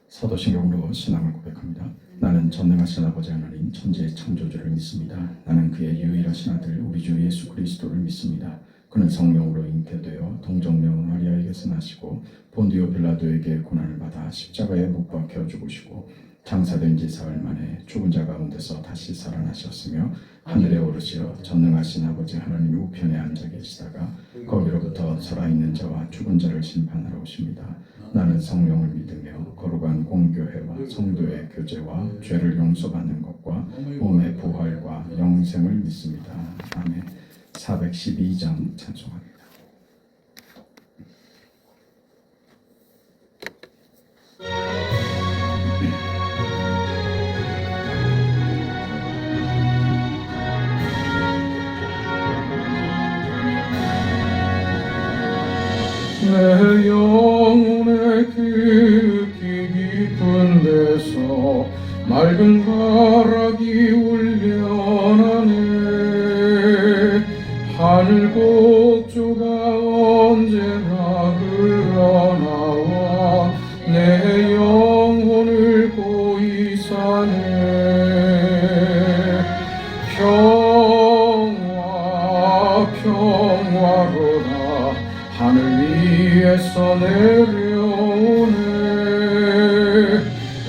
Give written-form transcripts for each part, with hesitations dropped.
사도신경으로 신앙을 고백합니다. 나는 전능하신 아버지 하나님 천지의 창조주를 믿습니다. 나는 그의 유일하신 아들 우리 주 예수 그리스도를 믿습니다. 그는 성령으로 잉태되어 동정녀 마리아에게서 나시고 본디오 빌라도에게 고난을 받아 십자가에 못 박혀 죽으시고 장사된 지 사흘 만에 죽은 자 가운데서 다시 살아나셨으며 하늘에 오르시어 전능하신 아버지 하나님 우편에 앉아 계시다가 거기로부터 살아있는 자와 죽은 자를 심판하러 오십니다. 나는 성령을 믿으며 거룩한 공교회와 성도의 교제와 죄를 용서받는 것과 몸의 부활과 영생을 믿습니다. 아멘. 412장 찬송합니다. 내 영혼의 깊이 깊은 데서 맑은 가락이 울려나네. 하늘 곡조가 언제나 흘러나와 내 영혼을 고이 사네. 평화로다 하늘 위에서 내려오네.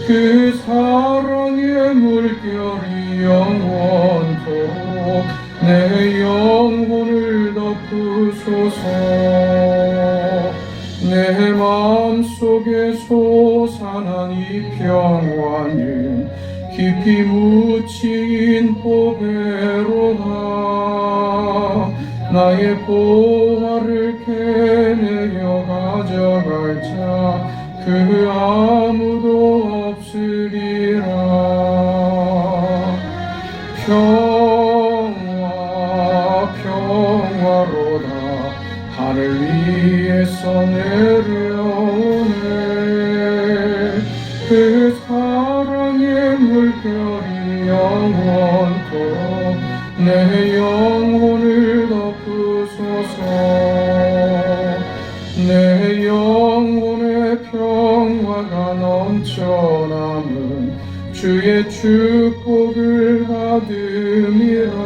그 사랑의 물결이 영원토록 내 영혼을 덮으소서. 내 마음속에 솟아난 이 평화는 깊이 묻힌 보배로다. 나의 보화를 캐내어 가져갈 자 그 아무도 없으리라. 평화로다 하늘 위에서 내려오네. 그 사랑의 물결이 영원토록 내 영혼을 덮으소서. 내 영혼의 평화가 넘쳐남은 주의 축복을 받음이라.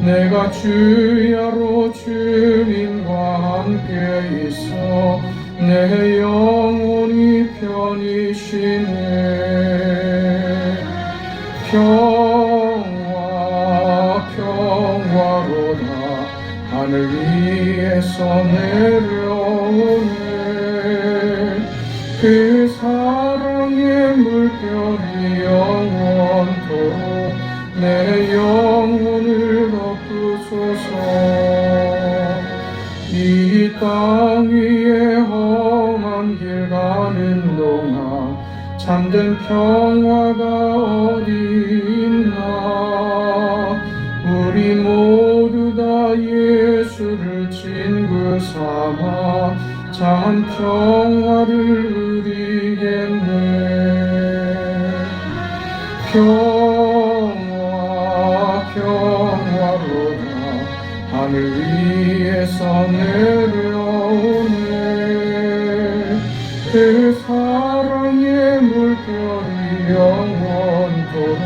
내가 주야로 주님과 함께 있어 내 영혼이 편히 쉬네. 평화로다 하늘 위에서 내려오네. 그 사랑의 물결이 영원토록 내 영혼을 덮으소서. 이 땅 위에 험한 길 가는 동안 참된 평화가 어디 있나. 우리 모두 다 예수를 친구 삼아 참 평화를 누리겠네. 평화로다 하늘 위에서 내려오네. 그 사랑의 물결이 영원토록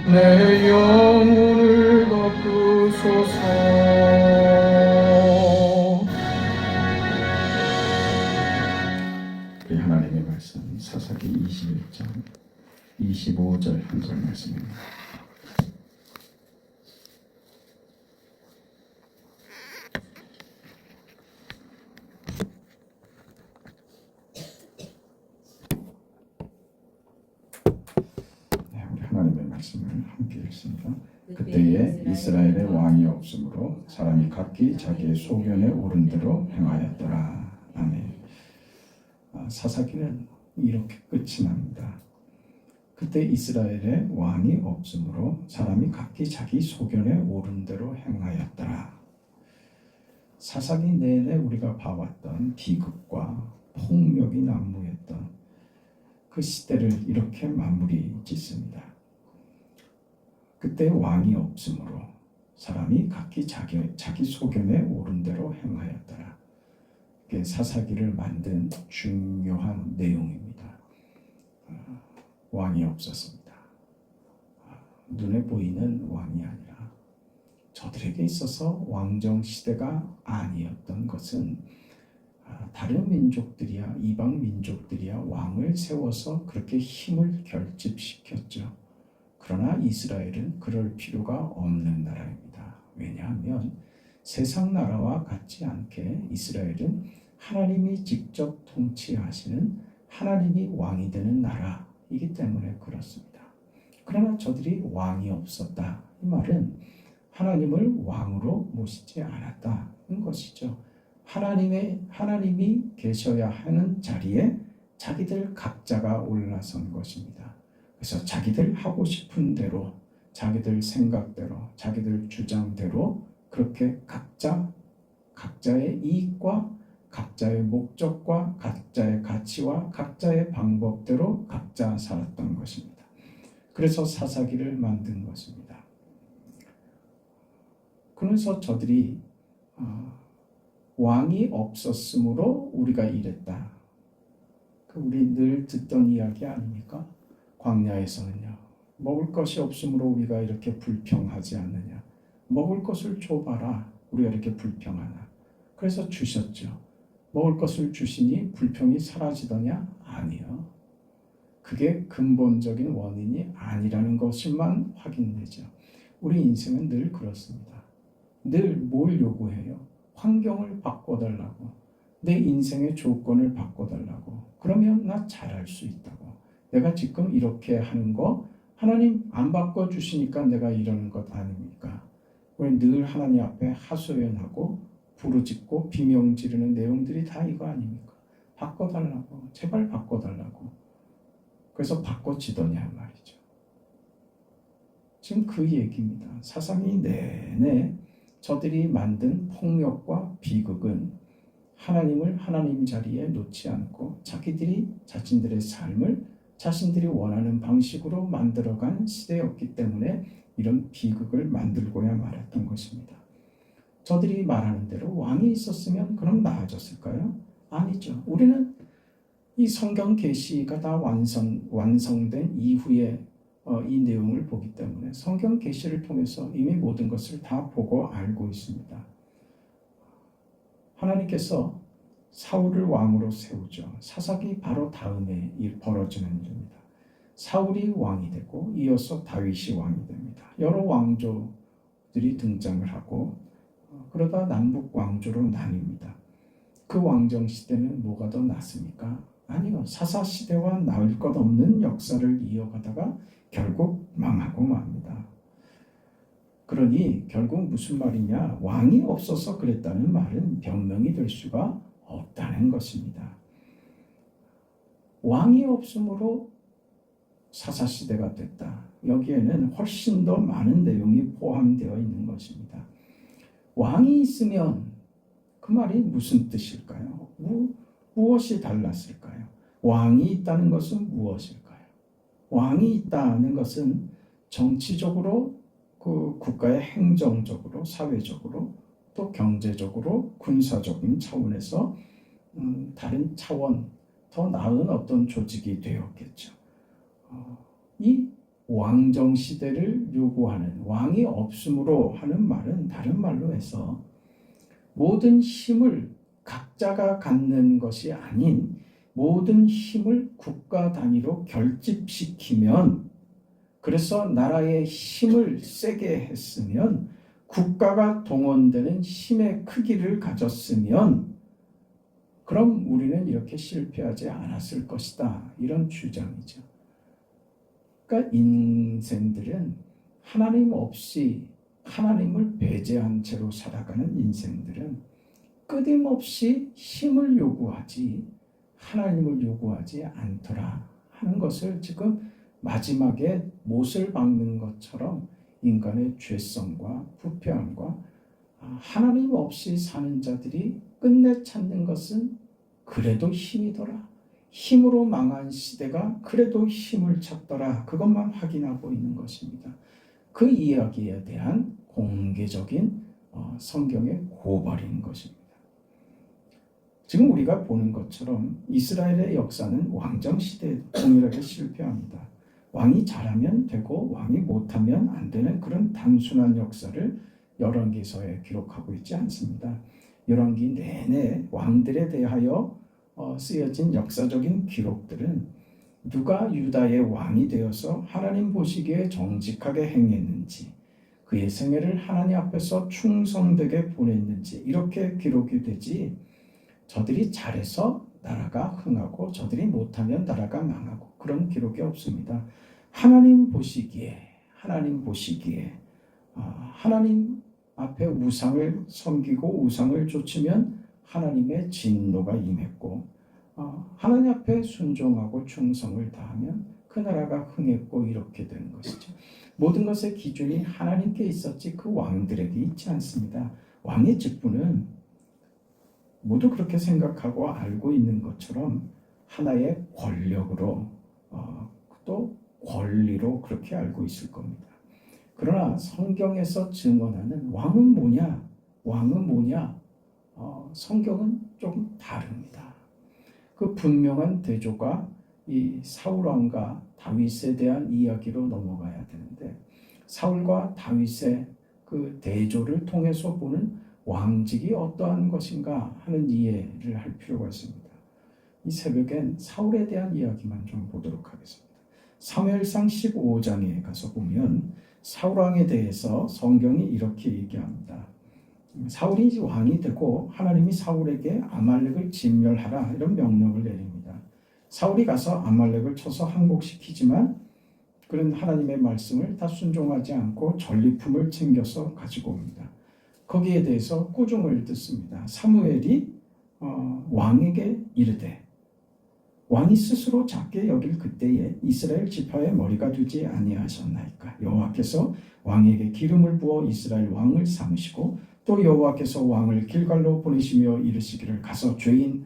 내 영혼을 덮으소서. 우리 하나님의 말씀 사사기 21장 25절 한 절 말씀입니다. 하나님의 말씀을 함께 읽습니다. 그때에 이스라엘의 왕이 없으므로 사람이 각기 자기의 소견에 오른 대로 행하였더라. 아멘. 사사기는 이렇게 끝이 납니다. 그때 이스라엘의 왕이 없으므로 사람이 각기 자기 소견에 오른 대로 행하였더라. 사사기 내내 우리가 봐왔던 비극과 폭력이 난무했던 그 시대를 이렇게 마무리 짓습니다. 그때 왕이 없으므로 사람이 각기 자기 소견에 오른 대로 행하였더라. 이게 사사기를 만든 중요한 내용입니다. 왕이 없었습니다. 눈에 보이는 왕이 아니라 저들에게 있어서 왕정 시대가 아니었던 것은 다른 민족들이야, 이방 민족들이야 왕을 세워서 그렇게 힘을 결집시켰죠. 그러나 이스라엘은 그럴 필요가 없는 나라입니다. 왜냐하면 세상 나라와 같지 않게 이스라엘은 하나님이 직접 통치하시는, 하나님이 왕이 되는 나라이기 때문에 그렇습니다. 그러나 저들이 왕이 없었다. 이 말은 하나님을 왕으로 모시지 않았다는 것이죠. 하나님이 계셔야 하는 자리에 자기들 각자가 올라선 것입니다. 그래서 자기들 하고 싶은 대로, 자기들 생각대로, 자기들 주장대로 그렇게 각자의 이익과 각자의 목적과 각자의 가치와 각자의 방법대로 각자 살았던 것입니다. 그래서 사사기를 만든 것입니다. 그래서 저들이 왕이 없었으므로 우리가 이랬다. 우리 늘 듣던 이야기 아닙니까? 광야에서는요. 먹을 것이 없으므로 우리가 이렇게 불평하지 않느냐. 먹을 것을 줘봐라. 우리가 이렇게 불평하나. 그래서 주셨죠. 먹을 것을 주시니 불평이 사라지더냐? 아니요. 그게 근본적인 원인이 아니라는 것만 확인되죠. 우리 인생은 늘 그렇습니다. 늘 뭘 요구해요? 환경을 바꿔달라고. 내 인생의 조건을 바꿔달라고. 그러면 나 잘할 수 있다고. 내가 지금 이렇게 하는 거 하나님 안 바꿔주시니까 내가 이러는 것 아닙니까? 우리 늘 하나님 앞에 하소연하고 부르짖고 비명 지르는 내용들이 다 이거 아닙니까? 바꿔달라고. 제발 바꿔달라고. 그래서 바꿔지더냐 말이죠. 지금 그 얘기입니다. 사상이 내내 저들이 만든 폭력과 비극은 하나님을 하나님 자리에 놓지 않고 자신들의 삶을 자신들이 원하는 방식으로 만들어간 시대였기 때문에 이런 비극을 만들고야 말았던 것입니다. 저들이 말하는 대로 왕이 있었으면 그럼 나아졌을까요? 아니죠. 우리는 이 성경 계시가 다 완성된 이후에 이 내용을 보기 때문에 성경 계시를 통해서 이미 모든 것을 다 보고 알고 있습니다. 하나님께서 사울을 왕으로 세우죠. 사사기 바로 다음에 벌어지는 일입니다. 사울이 왕이 되고 이어서 다윗이 왕이 됩니다. 여러 왕조들이 등장을 하고 그러다 남북 왕조로 나뉩니다. 그 왕정 시대는 뭐가 더 낫습니까? 아니요. 사사 시대와 나을 것 없는 역사를 이어가다가 결국 망하고 맙니다. 그러니 결국 무슨 말이냐? 왕이 없어서 그랬다는 말은 변명이 될 수가 없다는 것입니다. 왕이 없으므로 사사시대가 됐다. 여기에는 훨씬 더 많은 내용이 포함되어 있는 것입니다. 왕이 있으면 그 말이 무슨 뜻일까요? 무엇이 달랐을까요? 왕이 있다는 것은 무엇일까요? 왕이 있다는 것은 정치적으로 그 국가의 행정적으로, 사회적으로, 또 경제적으로, 군사적인 차원에서 다른 차원, 더 나은 어떤 조직이 되었겠죠. 이 왕정 시대를 요구하는 왕이 없음으로 하는 말은 다른 말로 해서 모든 힘을 각자가 갖는 것이 아닌 모든 힘을 국가 단위로 결집시키면, 그래서 나라의 힘을 세게 했으면, 국가가 동원되는 힘의 크기를 가졌으면 그럼 우리는 이렇게 실패하지 않았을 것이다. 이런 주장이죠. 그러니까 인생들은 하나님 없이 하나님을 배제한 채로 살아가는 인생들은 끊임없이 힘을 요구하지 하나님을 요구하지 않더라 하는 것을 지금 마지막에 못을 박는 것처럼 인간의 죄성과 부패함과 하나님 없이 사는 자들이 끝내 찾는 것은 그래도 힘이더라. 힘으로 망한 시대가 그래도 힘을 찾더라. 그것만 확인하고 있는 것입니다. 그 이야기에 대한 공개적인 성경의 고발인 것입니다. 지금 우리가 보는 것처럼 이스라엘의 역사는 왕정 시대에 동일하게 실패합니다. 왕이 잘하면 되고 왕이 못하면 안 되는 그런 단순한 역사를 열왕기서에 기록하고 있지 않습니다. 열왕기 내내 왕들에 대하여 쓰여진 역사적인 기록들은 누가 유다의 왕이 되어서 하나님 보시기에 정직하게 행했는지, 그의 생애를 하나님 앞에서 충성되게 보냈는지 이렇게 기록이 되지, 저들이 잘해서 나라가 흥하고 저들이 못하면 나라가 망하고 그런 기록이 없습니다. 하나님 보시기에 하나님 앞에 우상을 섬기고 우상을 좇으면 하나님의 진노가 임했고, 하나님 앞에 순종하고 충성을 다하면 그 나라가 흥했고 이렇게 되는 것이죠. 모든 것의 기준이 하나님께 있었지 그 왕들에게 있지 않습니다. 왕의 직분은 모두 그렇게 생각하고 알고 있는 것처럼 하나의 권력으로 또 권리로 그렇게 알고 있을 겁니다. 그러나 성경에서 증언하는 왕은 뭐냐? 성경은 조금 다릅니다. 그 분명한 대조가 이 사울 왕과 다윗에 대한 이야기로 넘어가야 되는데, 사울과 다윗의 그 대조를 통해서 보는 왕직이 어떠한 것인가 하는 이해를 할 필요가 있습니다. 이 새벽엔 사울에 대한 이야기만 좀 보도록 하겠습니다. 사무엘상 15장에 가서 보면 사울 왕에 대해서 성경이 이렇게 얘기합니다. 사울이 왕이 되고 하나님이 사울에게 아말렉을 진멸하라 이런 명령을 내립니다. 사울이 가서 아말렉을 쳐서 항복시키지만 그런 하나님의 말씀을 다 순종하지 않고 전리품을 챙겨서 가지고 옵니다. 거기에 대해서 꾸중을 듣습니다. 사무엘이 왕에게 이르되, 왕이 스스로 작게 여길 그때에 이스라엘 지파의 머리가 되지 아니하셨나이까. 여호와께서 왕에게 기름을 부어 이스라엘 왕을 삼으시고 또 여호와께서 왕을 길갈로 보내시며 이르시기를 가서 죄인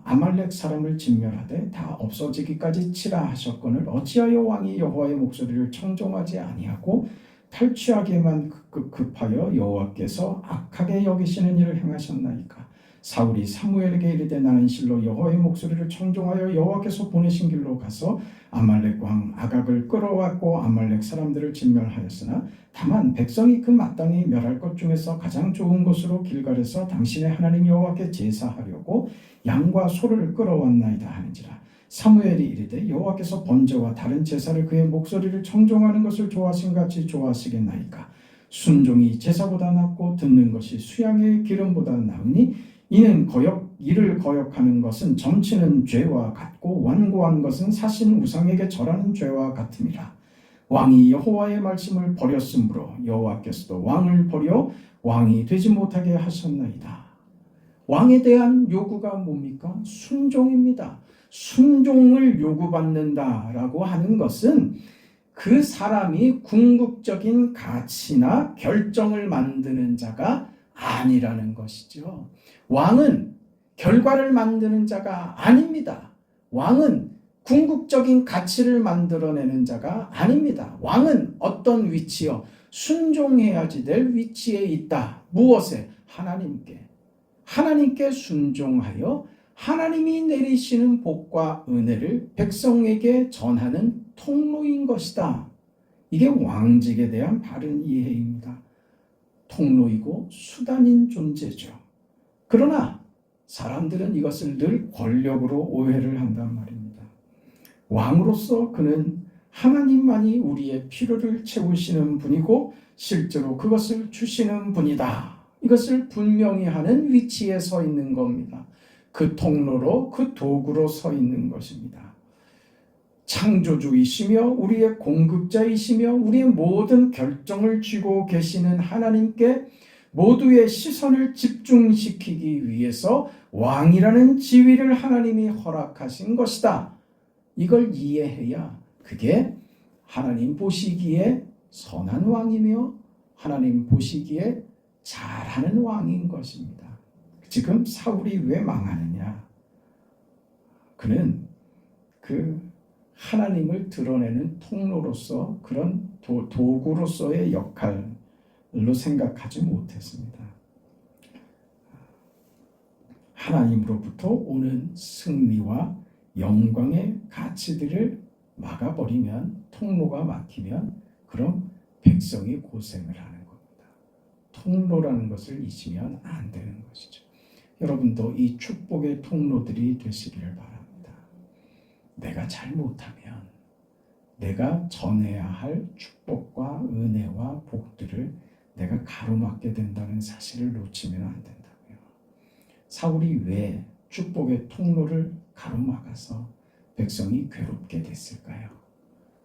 아말렉 사람을 진멸하되 다 없어지기까지 치라 하셨거늘 어찌하여 왕이 여호와의 목소리를 청종하지 아니하고 탈취하기에만 급하여 여호와께서 악하게 여기시는 일을 행하셨나이까. 사울이 사무엘에게 이르되 나는 실로 여호와의 목소리를 청종하여 여호와께서 보내신 길로 가서 아말렉 왕 아각을 끌어왔고 아말렉 사람들을 진멸하였으나 다만 백성이 그 마땅히 멸할 것 중에서 가장 좋은 곳으로 길갈에서 당신의 하나님 여호와께 제사하려고 양과 소를 끌어왔나이다 하는지라. 사무엘이 이르되 여호와께서 번제와 다른 제사를 그의 목소리를 청종하는 것을 좋아하신 같이 좋아하시겠나이까. 순종이 제사보다 낫고 듣는 것이 수양의 기름보다 나으니 이를 거역하는 것은 점치는 죄와 같고 완고한 것은 사신 우상에게 절하는 죄와 같음이라. 왕이 여호와의 말씀을 버렸으므로 여호와께서도 왕을 버려 왕이 되지 못하게 하셨나이다. 왕에 대한 요구가 뭡니까? 순종입니다. 순종을 요구받는다라고 하는 것은 그 사람이 궁극적인 가치나 결정을 만드는 자가 아니라는 것이죠. 왕은 결과를 만드는 자가 아닙니다. 왕은 궁극적인 가치를 만들어내는 자가 아닙니다. 왕은 어떤 위치요? 순종해야지 될 위치에 있다. 무엇에? 하나님께 순종하여 하나님이 내리시는 복과 은혜를 백성에게 전하는 통로인 것이다. 이게 왕직에 대한 바른 이해입니다. 통로이고 수단인 존재죠. 그러나 사람들은 이것을 늘 권력으로 오해를 한단 말입니다. 왕으로서 그는 하나님만이 우리의 필요를 채우시는 분이고 실제로 그것을 주시는 분이다. 이것을 분명히 하는 위치에 서 있는 겁니다. 그 통로로 그 도구로 서 있는 것입니다. 창조주이시며 우리의 공급자이시며 우리의 모든 결정을 쥐고 계시는 하나님께 모두의 시선을 집중시키기 위해서 왕이라는 지위를 하나님이 허락하신 것이다. 이걸 이해해야 그게 하나님 보시기에 선한 왕이며 하나님 보시기에 잘하는 왕인 것입니다. 지금 사울이 왜 망하느냐? 그는 그 하나님을 드러내는 통로로서 그런 도구로서의 역할로 생각하지 못했습니다. 하나님으로부터 오는 승리와 영광의 가치들을 막아버리면, 통로가 막히면 그럼 백성이 고생을 하는 겁니다. 통로라는 것을 잊으면 안 되는 것이죠. 여러분도 이 축복의 통로들이 되시기를 바랍니다. 내가 잘못하면 내가 전해야 할 축복과 은혜와 복들을 내가 가로막게 된다는 사실을 놓치면 안 된다고요. 사울이 왜 축복의 통로를 가로막아서 백성이 괴롭게 됐을까요?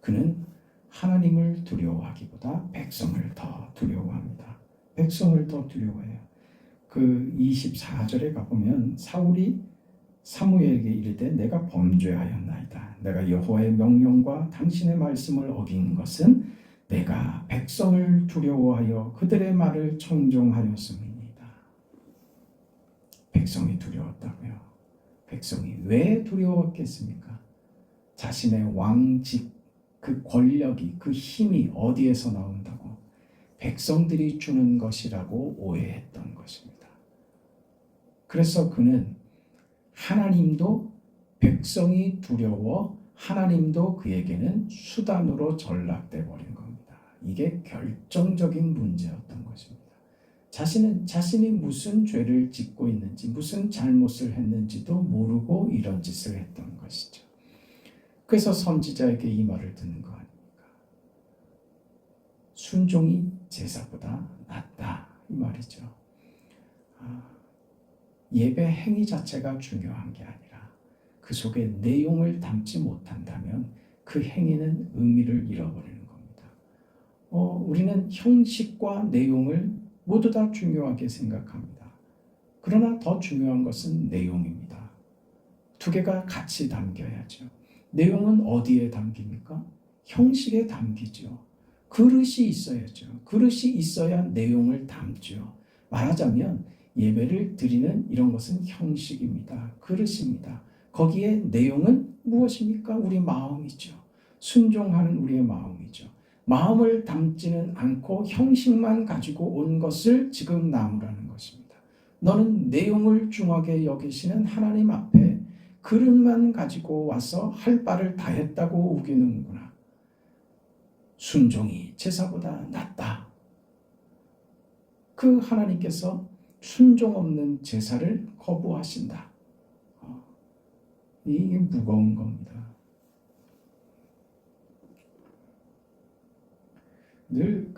그는 하나님을 두려워하기보다 백성을 더 두려워합니다. 백성을 더 두려워해요. 그 24절에 가보면 사울이 사무엘에게 이르되 내가 범죄하였나이다. 내가 여호와의 명령과 당신의 말씀을 어긴 것은 내가 백성을 두려워하여 그들의 말을 청종하였음이니이다. 백성이 두려웠다고요. 백성이 왜 두려웠겠습니까? 자신의 왕직, 그 권력이, 그 힘이 어디에서 나온다고? 백성들이 주는 것이라고 오해했던 것입니다. 그래서 그는 하나님도 백성이 두려워 하나님도 그에게는 수단으로 전락돼 버린 겁니다. 이게 결정적인 문제였던 것입니다. 자신이 무슨 죄를 짓고 있는지, 무슨 잘못을 했는지도 모르고 이런 짓을 했던 것이죠. 그래서 선지자에게 이 말을 듣는 거 아닙니까? 순종이 제사보다 낫다, 이 말이죠. 예배 행위 자체가 중요한 게 아니라 그 속에 내용을 담지 못한다면 그 행위는 의미를 잃어버리는 겁니다. 우리는 형식과 내용을 모두 다 중요하게 생각합니다. 그러나 더 중요한 것은 내용입니다. 두 개가 같이 담겨야죠. 내용은 어디에 담깁니까? 형식에 담기죠. 그릇이 있어야죠. 그릇이 있어야 내용을 담죠. 말하자면 예배를 드리는 이런 것은 형식입니다. 그릇입니다. 거기에 내용은 무엇입니까? 우리 마음이죠. 순종하는 우리의 마음이죠. 마음을 담지는 않고 형식만 가지고 온 것을 지금 나무라는 것입니다. 너는 내용을 중하게 여기시는 하나님 앞에 그릇만 가지고 와서 할 바를 다 했다고 우기는구나. 순종이 제사보다 낫다. 그 하나님께서 순종 없는 제사를 거부하신다. 이게 무거운 겁니다. 늘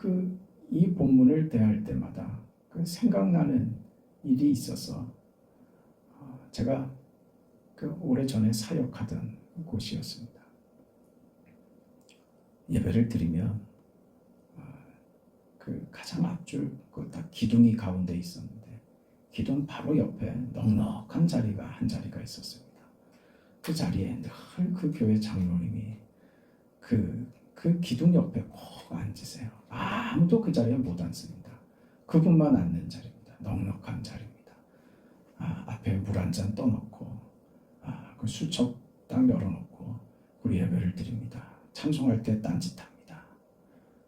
이 본문을 대할 때마다 생각나는 일이 있어서 제가 오래전에 사역하던 곳이었습니다. 예배를 드리면 가장 앞줄 딱 기둥이 가운데 있었는데 기둥 바로 옆에 넉넉한 자리가 한 자리가 있었습니다. 그 자리에 늘 그 교회 장로님이 그 기둥 옆에 꼭 앉으세요. 아무도 그 자리에 못 앉습니다. 그분만 앉는 자리입니다. 넉넉한 자리입니다. 앞에 물 한 잔 떠놓고 그 수첩 딱 열어놓고 우리 예배를 드립니다. 찬송할 때 딴짓합니다.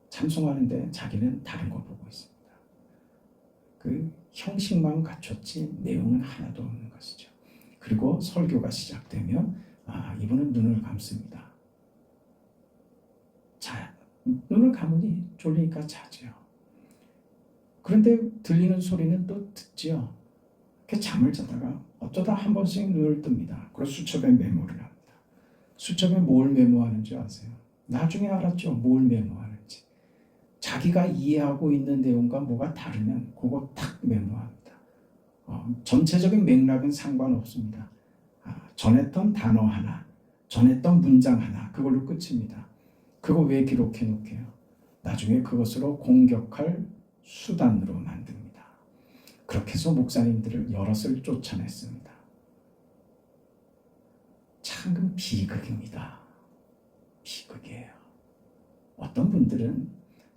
찬송하는데 자기는 다른 거 보고 있습니다. 그 형식만 갖췄지 내용은 하나도 없는 것이죠. 그리고 설교가 시작되면 이분은 눈을 감습니다. 눈을 감으니 졸리니까 자죠. 그런데 들리는 소리는 또 듣지요. 이렇게 잠을 자다가 어쩌다 한 번씩 눈을 뜹니다. 그리고 수첩에 메모를 합니다. 수첩에 뭘 메모하는지 아세요? 나중에 알았죠. 뭘 메모하는지. 자기가 이해하고 있는 내용과 뭐가 다르면 그거 탁 메모합니다. 전체적인 맥락은 상관없습니다. 전했던 단어 하나, 전했던 문장 하나, 그걸로 끝입니다. 그거 왜 기록해 놓게요? 나중에 그것으로 공격할 수단으로 만듭니다. 그렇게 해서 목사님들을 여럿을 쫓아냈습니다. 참 비극입니다. 비극이에요. 어떤 분들은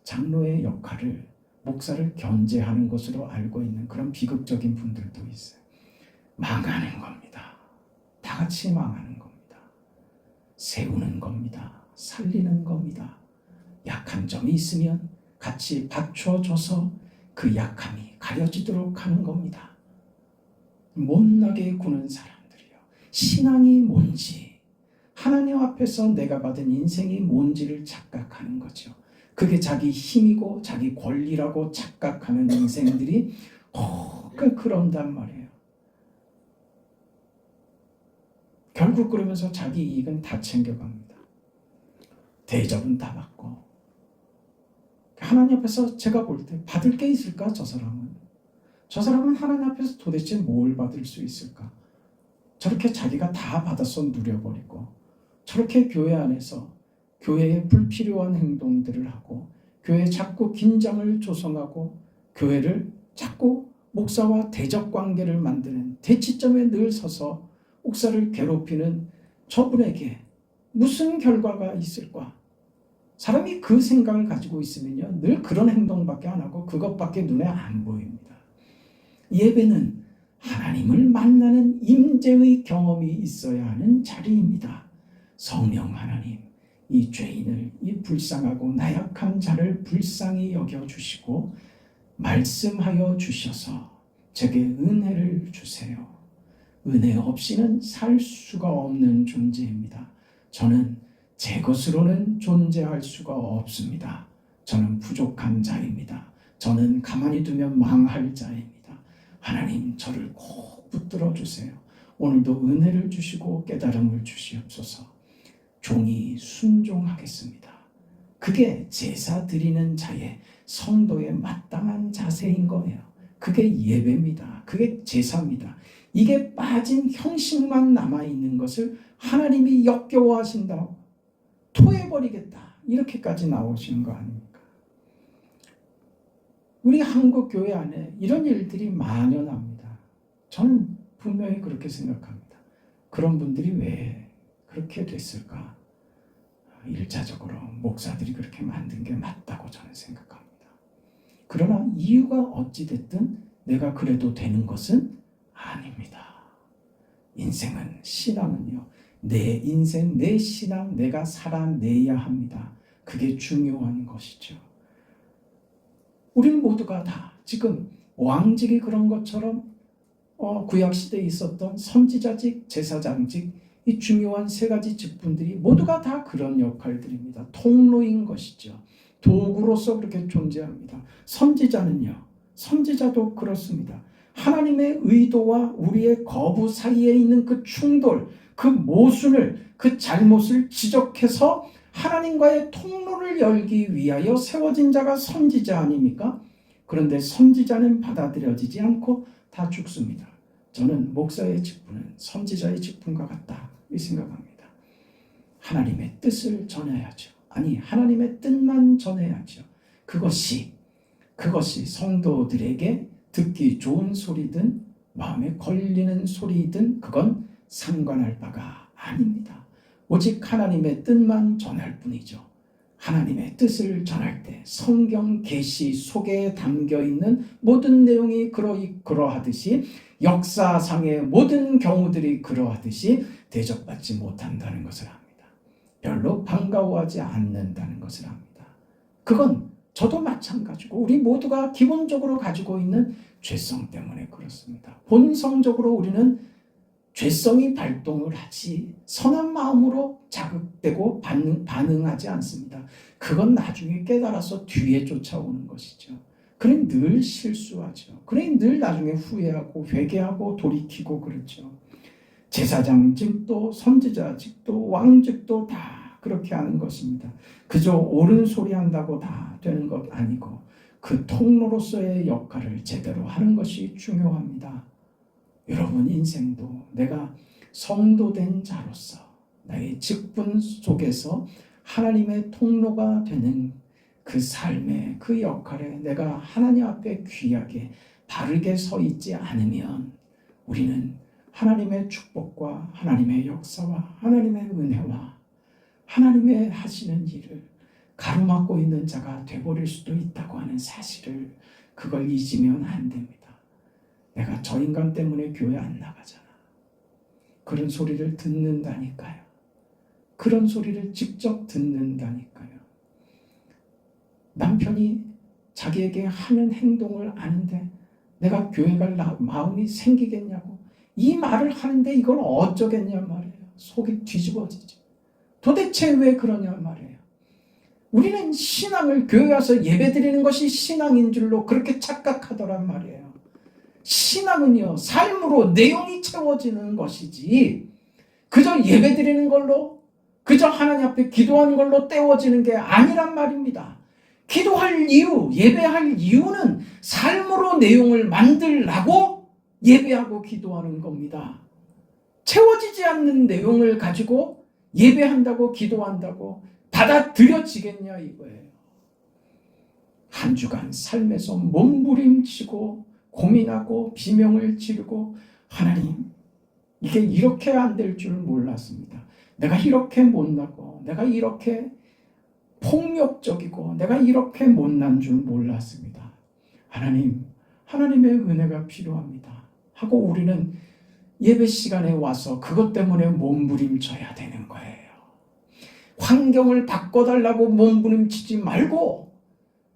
장로의 역할을 목사를 견제하는 것으로 알고 있는 그런 비극적인 분들도 있어요. 망하는 겁니다. 다 같이 망하는 겁니다. 세우는 겁니다. 살리는 겁니다. 약한 점이 있으면 같이 받쳐줘서 그 약함이 가려지도록 하는 겁니다. 못나게 구는 사람들이요. 신앙이 뭔지, 하나님 앞에서 내가 받은 인생이 뭔지를 착각하는 거죠. 그게 자기 힘이고 자기 권리라고 착각하는 인생들이 그런단 말이에요. 결국 그러면서 자기 이익은 다 챙겨갑니다. 대접은 다 받고. 하나님 앞에서 제가 볼 때 받을 게 있을까? 저 사람은 하나님 앞에서 도대체 뭘 받을 수 있을까? 저렇게 자기가 다 받아서 누려버리고, 저렇게 교회 안에서 교회에 불필요한 행동들을 하고, 교회에 자꾸 긴장을 조성하고, 교회를 자꾸 목사와 대적 관계를 만드는 대치점에 늘 서서 목사를 괴롭히는 저분에게 무슨 결과가 있을까? 사람이 그 생각을 가지고 있으면요, 늘 그런 행동밖에 안 하고 그것밖에 눈에 안 보입니다. 예배는 하나님을 만나는 임재의 경험이 있어야 하는 자리입니다. 성령 하나님, 이 죄인을, 이 불쌍하고 나약한 자를 불쌍히 여겨주시고 말씀하여 주셔서 제게 은혜를 주세요. 은혜 없이는 살 수가 없는 존재입니다. 저는 제 것으로는 존재할 수가 없습니다. 저는 부족한 자입니다. 저는 가만히 두면 망할 자입니다. 하나님, 저를 꼭 붙들어 주세요. 오늘도 은혜를 주시고 깨달음을 주시옵소서. 종이 순종하겠습니다. 그게 제사 드리는 자의, 성도의 마땅한 자세인 거예요. 그게 예배입니다. 그게 제사입니다. 이게 빠진 형식만 남아있는 것을 하나님이 역겨워하신다고 토해버리겠다, 이렇게까지 나오시는 거 아닙니까? 우리 한국 교회 안에 이런 일들이 만연합니다. 저는 분명히 그렇게 생각합니다. 그런 분들이 왜 그렇게 됐을까? 1차적으로 목사들이 그렇게 만든 게 맞다고 저는 생각합니다. 그러나 이유가 어찌됐든 내가 그래도 되는 것은 아닙니다. 인생은, 신앙은요, 내 인생, 내 신앙, 내가 살아내야 합니다. 그게 중요한 것이죠. 우리는 모두가 다 지금 왕직이 그런 것처럼 구약시대에 있었던 선지자직, 제사장직, 이 중요한 세 가지 직분들이 모두가 다 그런 역할들입니다. 통로인 것이죠. 도구로서 그렇게 존재합니다. 선지자는요, 선지자도 그렇습니다. 하나님의 의도와 우리의 거부 사이에 있는 그 충돌, 그 모순을, 그 잘못을 지적해서 하나님과의 통로를 열기 위하여 세워진 자가 선지자 아닙니까? 그런데 선지자는 받아들여지지 않고 다 죽습니다. 저는 목사의 직분은 선지자의 직분과 같다, 이 생각합니다. 하나님의 뜻을 전해야죠. 아니, 하나님의 뜻만 전해야죠. 그것이 성도들에게 듣기 좋은 소리든 마음에 걸리는 소리든 그건 상관할 바가 아닙니다. 오직 하나님의 뜻만 전할 뿐이죠. 하나님의 뜻을 전할 때 성경 계시 속에 담겨있는 모든 내용이 그러하듯이, 역사상의 모든 경우들이 그러하듯이 대접받지 못한다는 것을 압니다. 별로 반가워하지 않는다는 것을 압니다. 그건 저도 마찬가지고 우리 모두가 기본적으로 가지고 있는 죄성 때문에 그렇습니다. 본성적으로 우리는 죄성이 발동을 하지 선한 마음으로 자극되고 반응하지 않습니다. 그건 나중에 깨달아서 뒤에 쫓아오는 것이죠. 그래 늘 실수하죠. 그래 늘 나중에 후회하고 회개하고 돌이키고 그렇죠. 제사장직도 선지자직도 왕직도 다 그렇게 하는 것입니다. 그저 옳은 소리 한다고 다 되는 것 아니고 그 통로로서의 역할을 제대로 하는 것이 중요합니다. 여러분 인생도 내가 성도된 자로서 나의 직분 속에서 하나님의 통로가 되는 그 삶의 그 역할에 내가 하나님 앞에 귀하게 바르게 서 있지 않으면 우리는 하나님의 축복과 하나님의 역사와 하나님의 은혜와 하나님의 하시는 일을 가로막고 있는 자가 되어버릴 수도 있다고 하는 사실을, 그걸 잊으면 안 됩니다. 내가 저 인간 때문에 교회 안 나가잖아. 그런 소리를 듣는다니까요. 그런 소리를 직접 듣는다니까요. 남편이 자기에게 하는 행동을 아는데 내가 교회 갈 마음이 생기겠냐고 이 말을 하는데 이걸 어쩌겠냐 말이에요. 속이 뒤집어지죠. 도대체 왜 그러냐 말이에요. 우리는 신앙을 교회 와서 예배드리는 것이 신앙인 줄로 그렇게 착각하더란 말이에요. 신앙은요, 삶으로 내용이 채워지는 것이지 그저 예배드리는 걸로, 그저 하나님 앞에 기도하는 걸로 때워지는 게 아니란 말입니다. 기도할 이유, 예배할 이유는 삶으로 내용을 만들라고 예배하고 기도하는 겁니다. 채워지지 않는 내용을 가지고 예배한다고 기도한다고 받아들여지겠냐 이거예요. 한 주간 삶에서 몸부림치고 고민하고 비명을 지르고 하나님, 이게 이렇게 안 될 줄 몰랐습니다. 내가 이렇게 못나고 내가 이렇게 폭력적이고 내가 이렇게 못난 줄 몰랐습니다. 하나님, 하나님의 은혜가 필요합니다 하고 우리는 예배 시간에 와서 그것 때문에 몸부림쳐야 되는 거예요. 환경을 바꿔달라고 몸부림치지 말고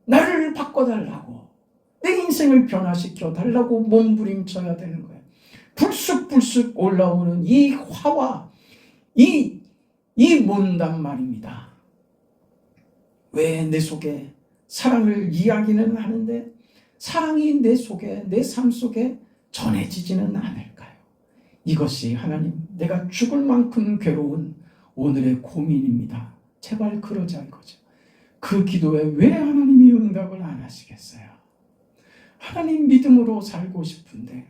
나를 바꿔달라고, 내 인생을 변화시켜 달라고 몸부림쳐야 되는 거예요. 불쑥불쑥 올라오는 이 화와 이 못난 말입니다. 왜 내 속에 사랑을 이야기는 하는데 사랑이 내 속에, 내 삶 속에 전해지지는 않을까요? 이것이 하나님, 내가 죽을 만큼 괴로운 오늘의 고민입니다. 제발 그러자 이거죠. 그 기도에 왜 하나님이 응답을 안 하시겠어요? 하나님 믿음으로 살고 싶은데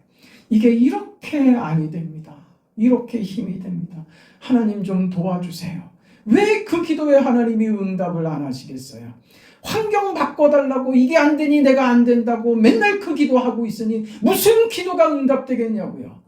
이게 이렇게 아니 됩니다. 이렇게 힘이 됩니다. 하나님 좀 도와주세요. 왜 그 기도에 하나님이 응답을 안 하시겠어요? 환경 바꿔달라고 이게 안 되니 내가 안 된다고 맨날 그 기도하고 있으니 무슨 기도가 응답되겠냐고요.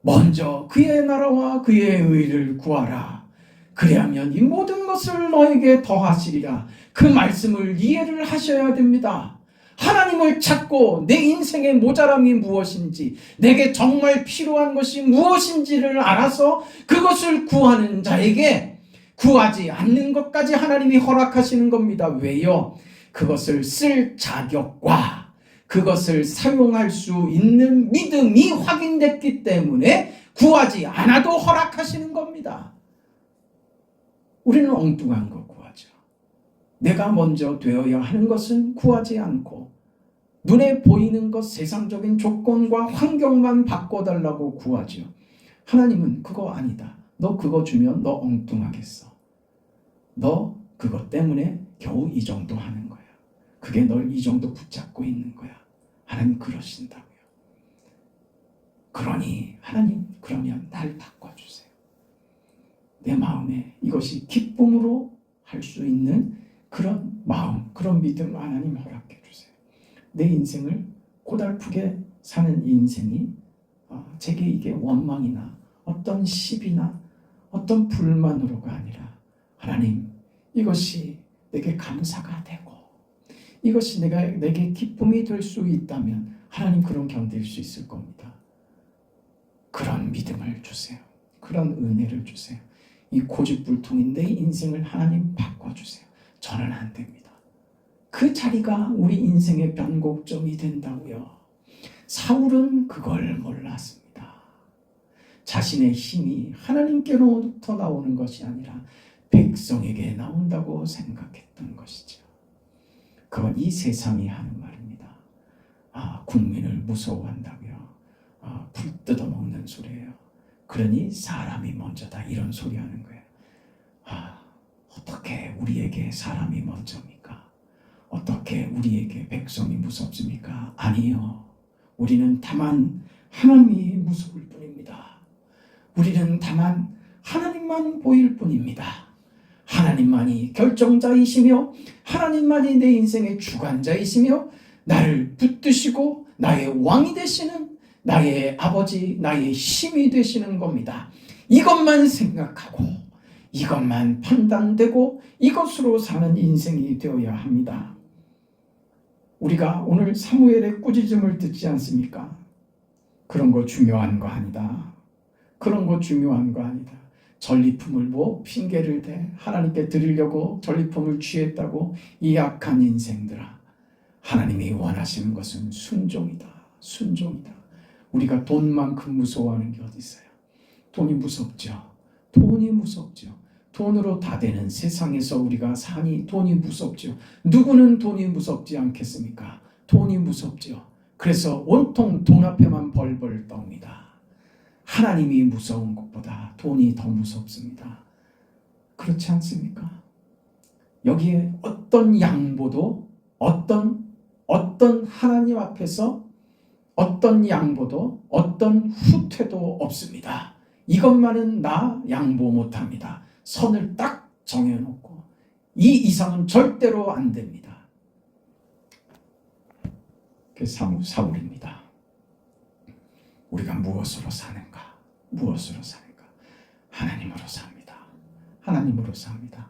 먼저 그의 나라와 그의 의를 구하라. 그리하면 이 모든 것을 너에게 더하시리라. 그 말씀을 이해를 하셔야 됩니다. 하나님을 찾고 내 인생의 모자람이 무엇인지, 내게 정말 필요한 것이 무엇인지를 알아서 그것을 구하는 자에게 구하지 않는 것까지 하나님이 허락하시는 겁니다. 왜요? 그것을 쓸 자격과 그것을 사용할 수 있는 믿음이 확인됐기 때문에 구하지 않아도 허락하시는 겁니다. 우리는 엉뚱한 거 구하죠. 내가 먼저 되어야 하는 것은 구하지 않고 눈에 보이는 것, 세상적인 조건과 환경만 바꿔달라고 구하죠. 하나님은 그거 아니다. 너 그거 주면 너 엉뚱하겠어. 너 그것 때문에 겨우 이 정도 하는 거야. 그게 널 이 정도 붙잡고 있는 거야. 하나님 그러신다고요. 그러니 하나님, 그러면 날 바꿔주세요. 내 마음에 이것이 기쁨으로 할 수 있는 그런 마음, 그런 믿음 하나님 허락해 주세요. 내 인생을 고달프게 사는 인생이 제게 이게 원망이나 어떤 시비나 어떤 불만으로가 아니라 하나님, 이것이 내게 감사가 되고 이것이 내게 기쁨이 될 수 있다면 하나님 그런 견딜 수 있을 겁니다. 그런 믿음을 주세요. 그런 은혜를 주세요. 이 고집불통인 내 인생을 하나님 바꿔주세요. 저는 안 됩니다. 그 자리가 우리 인생의 변곡점이 된다고요. 사울은 그걸 몰랐습니다. 자신의 힘이 하나님께로부터 나오는 것이 아니라 백성에게 나온다고 생각했던 것이죠. 그건 이 세상이 하는 말입니다. 국민을 무서워한다고요. 불 뜯어먹는 소리예요. 그러니 사람이 먼저다, 이런 소리 하는 거예요. 어떻게 우리에게 사람이 먼저입니까? 어떻게 우리에게 백성이 무섭습니까? 아니요. 우리는 다만 하나님이 무서울 뿐입니다. 우리는 다만 하나님만 보일 뿐입니다. 하나님만이 결정자이시며 하나님만이 내 인생의 주관자이시며 나를 붙드시고 나의 왕이 되시는 나의 아버지, 나의 힘이 되시는 겁니다. 이것만 생각하고 이것만 판단되고 이것으로 사는 인생이 되어야 합니다. 우리가 오늘 사무엘의 꾸짖음을 듣지 않습니까? 그런 거 중요한 거 아니다. 그런 거 중요한 거 아니다. 전리품을 핑계를 대 하나님께 드리려고 전리품을 취했다고 이 악한 인생들아, 하나님이 원하시는 것은 순종이다. 순종이다. 우리가 돈만큼 무서워하는 게 어디 있어요? 돈이 무섭죠. 돈이 무섭죠. 돈으로 다 되는 세상에서 우리가 사니 돈이 무섭죠. 누구는 돈이 무섭지 않겠습니까? 돈이 무섭죠. 그래서 온통 돈 앞에만 벌벌 떱니다. 하나님이 무서운 것보다 돈이 더 무섭습니다. 그렇지 않습니까? 여기에 어떤 양보도 어떤 하나님 앞에서 어떤 양보도 어떤 후퇴도 없습니다. 이것만은 나 양보 못합니다. 선을 딱 정해놓고 이 이상은 절대로 안 됩니다. 그 사울입니다. 우리가 무엇으로 사는가? 무엇으로 사는가? 하나님으로 삽니다. 하나님으로 삽니다.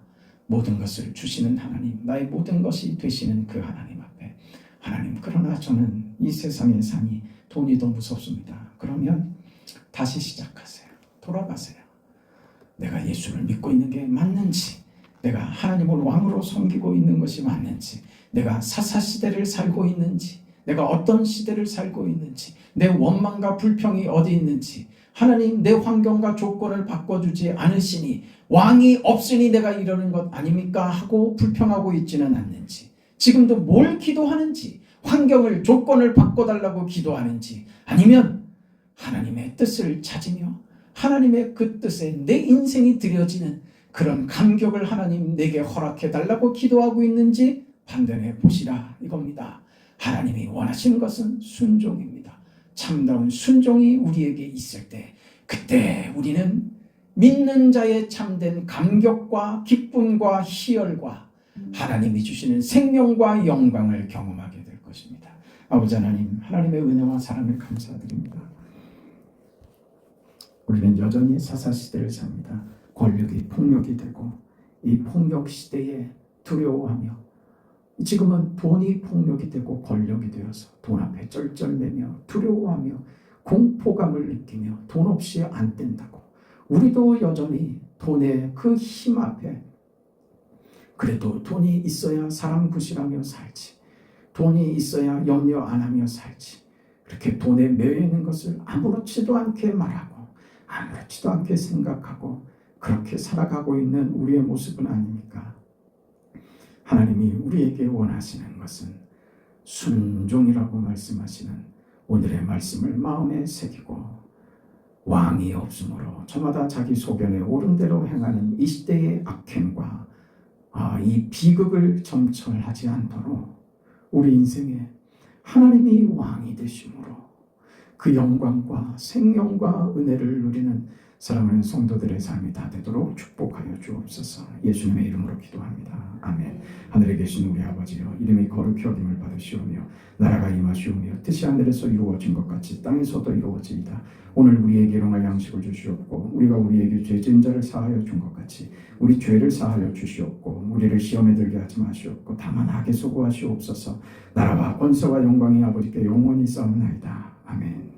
모든 것을 주시는 하나님, 나의 모든 것이 되시는 그 하나님 앞에 하나님, 그러나 저는 이 세상에 사니 돈이 더 무섭습니다. 그러면 다시 시작하세요. 돌아가세요. 내가 예수를 믿고 있는 게 맞는지, 내가 하나님을 왕으로 섬기고 있는 것이 맞는지, 내가 사사시대를 살고 있는지, 내가 어떤 시대를 살고 있는지, 내 원망과 불평이 어디 있는지, 하나님 내 환경과 조건을 바꿔주지 않으시니 왕이 없으니 내가 이러는 것 아닙니까? 하고 불평하고 있지는 않는지, 지금도 뭘 기도하는지, 환경을 조건을 바꿔달라고 기도하는지, 아니면 하나님의 뜻을 찾으며 하나님의 그 뜻에 내 인생이 드려지는 그런 감격을 하나님 내게 허락해달라고 기도하고 있는지 판단해 보시라 이겁니다. 하나님이 원하시는 것은 순종입니다. 참다운 순종이 우리에게 있을 때, 그때 우리는 믿는 자의 참된 감격과 기쁨과 희열과 하나님이 주시는 생명과 영광을 경험하게 될 것입니다. 아버지 하나님, 하나님의 은혜와 사랑을 감사드립니다. 우리는 여전히 사사시대를 삽니다. 권력이 폭력이 되고 이 폭력 시대에 두려워하며, 지금은 돈이 폭력이 되고 권력이 되어서 돈 앞에 쩔쩔매며 두려워하며 공포감을 느끼며 돈 없이 안 된다고, 우리도 여전히 돈의 그 힘 앞에 그래도 돈이 있어야 사람 구실하며 살지, 돈이 있어야 염려 안 하며 살지, 그렇게 돈에 매여 있는 것을 아무렇지도 않게 말하고 아무렇지도 않게 생각하고 그렇게 살아가고 있는 우리의 모습은 아닙니까? 하나님이 우리에게 원하시는 것은 순종이라고 말씀하시는 오늘의 말씀을 마음에 새기고, 왕이 없으므로 저마다 자기 소견에 옳은 대로 행하는 이 시대의 악행과 이 비극을 점철하지 않도록 우리 인생에 하나님이 왕이 되심으로 그 영광과 생명과 은혜를 누리는 사랑하는 성도들의 삶이 다 되도록 축복하여 주옵소서. 예수님의 이름으로 기도합니다. 아멘. 하늘에 계신 우리 아버지여, 이름이 거룩히 여김을 받으시오며 나라가 임하시오며 뜻이 하늘에서 이루어진 것 같이 땅에서도 이루어지이다. 오늘 우리에게 일용할 양식을 주시옵고, 우리가 우리에게 죄진 자를 사하여 준 것 같이 우리 죄를 사하여 주시옵고, 우리를 시험에 들게 하지 마시옵고 다만 악에서 구하시옵소서. 나라와 권세와 영광이 아버지께 영원히 싸움나이다. 아멘.